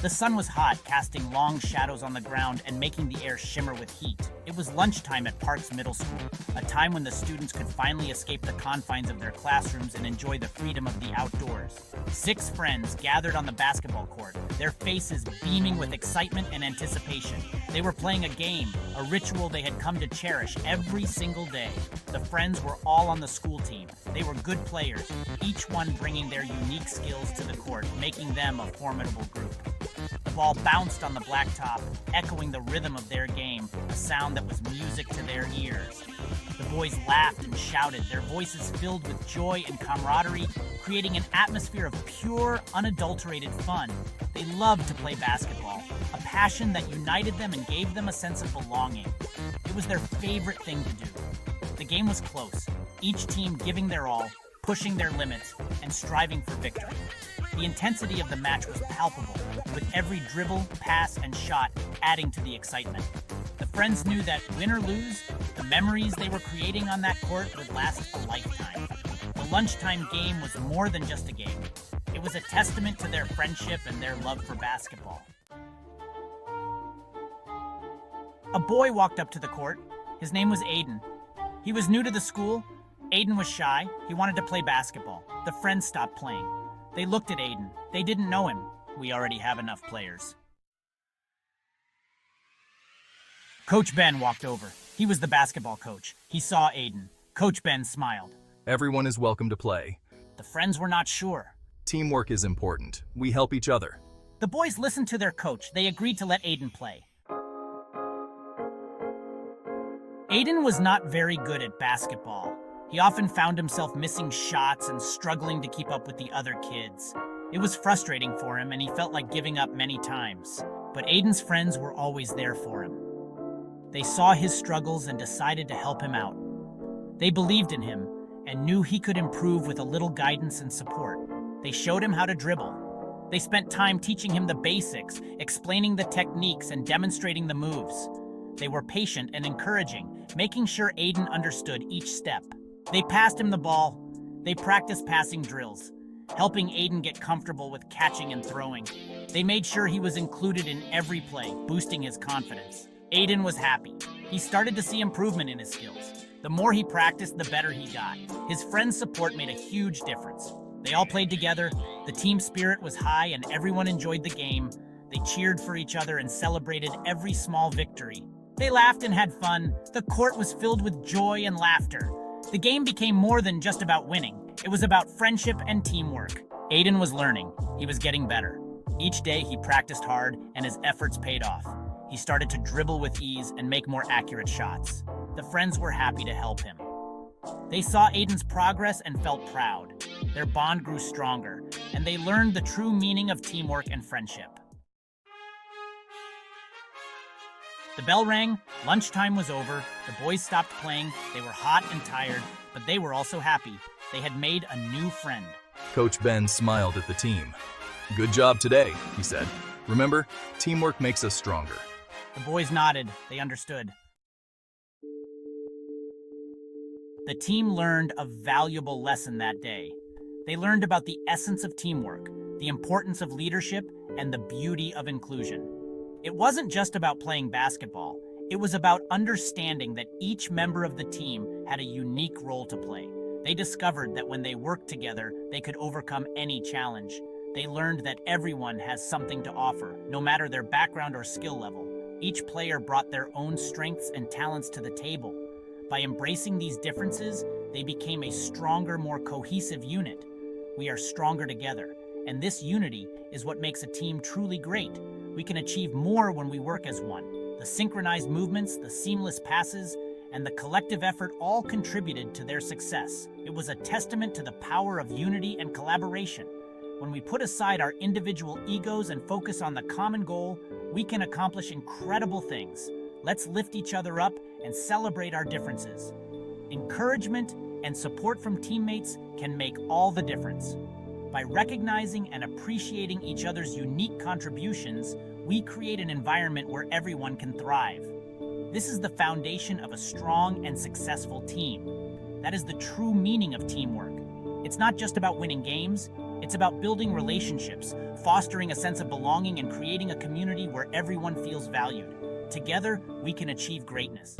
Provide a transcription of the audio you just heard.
The sun was hot, casting long shadows on the ground and making the air shimmer with heat. It was lunchtime at Parks Middle School, a time when the students could finally escape the confines of their classrooms and enjoy the freedom of the outdoors. 6 friends gathered on the basketball court, their faces beaming with excitement and anticipation. They were playing a game, a ritual they had come to cherish every single day. The friends were all on the school team. They were good players, each one bringing their unique skills to the court, making them a formidable group. The ball bounced on the blacktop, echoing the rhythm of their game, a sound that was music to their ears. The boys laughed and shouted, their voices filled with joy and camaraderie, creating an atmosphere of pure, unadulterated fun. They loved to play basketball, a passion that united them and gave them a sense of belonging. It was their favorite thing to do. The game was close, each team giving their all, pushing their limits, and striving for victory. The intensity of the match was palpable, with every dribble, pass, and shot adding to the excitement. The friends knew that, win or lose, the memories they were creating on that court would last a lifetime. The lunchtime game was more than just a game. It was a testament to their friendship and their love for basketball. A boy walked up to the court. His name was Aiden. He was new to the school. Aiden was shy. He wanted to play basketball. The friends stopped playing. They looked at Aiden. They didn't know him. We already have enough players. Coach Ben walked over. He was the basketball coach. He saw Aiden. Coach Ben smiled. Everyone is welcome to play. The friends were not sure. Teamwork is important. We help each other. The boys listened to their coach. They agreed to let Aiden play. Aiden was not very good at basketball. He often found himself missing shots and struggling to keep up with the other kids. It was frustrating for him, and he felt like giving up many times. But Aiden's friends were always there for him. They saw his struggles and decided to help him out. They believed in him and knew he could improve with a little guidance and support. They showed him how to dribble. They spent time teaching him the basics, explaining the techniques and demonstrating the moves. They were patient and encouraging, making sure Aiden understood each step. They passed him the ball. They practiced passing drills, helping Aiden get comfortable with catching and throwing. They made sure he was included in every play, boosting his confidence. Aiden was happy. He started to see improvement in his skills. The more he practiced, the better he got. His friends' support made a huge difference. They all played together, the team spirit was high, and everyone enjoyed the game. They cheered for each other and celebrated every small victory. They laughed and had fun. The court was filled with joy and laughter. The game became more than just about winning. It was about friendship and teamwork. Aiden was learning. He was getting better. Each day he practiced hard, and his efforts paid off. He started to dribble with ease and make more accurate shots. The friends were happy to help him. They saw Aiden's progress and felt proud. Their bond grew stronger, and they learned the true meaning of teamwork and friendship. The bell rang, lunchtime was over, the boys stopped playing, they were hot and tired, but they were also happy. They had made a new friend. Coach Ben smiled at the team. Good job today, he said. Remember, teamwork makes us stronger. The boys nodded. They understood. The team learned a valuable lesson that day. They learned about the essence of teamwork, the importance of leadership, and the beauty of inclusion. It wasn't just about playing basketball. It was about understanding that each member of the team had a unique role to play. They discovered that when they worked together, they could overcome any challenge. They learned that everyone has something to offer, no matter their background or skill level. Each player brought their own strengths and talents to the table. By embracing these differences, they became a stronger, more cohesive unit. We are stronger together, and this unity is what makes a team truly great. We can achieve more when we work as one. The synchronized movements, the seamless passes, and the collective effort all contributed to their success. It was a testament to the power of unity and collaboration. When we put aside our individual egos and focus on the common goal, we can accomplish incredible things. Let's lift each other up and celebrate our differences. Encouragement and support from teammates can make all the difference. By recognizing and appreciating each other's unique contributions, we create an environment where everyone can thrive. This is the foundation of a strong and successful team. That is the true meaning of teamwork. It's not just about winning games, It's about building relationships, fostering a sense of belonging, and creating a community where everyone feels valued. Together, we can achieve greatness.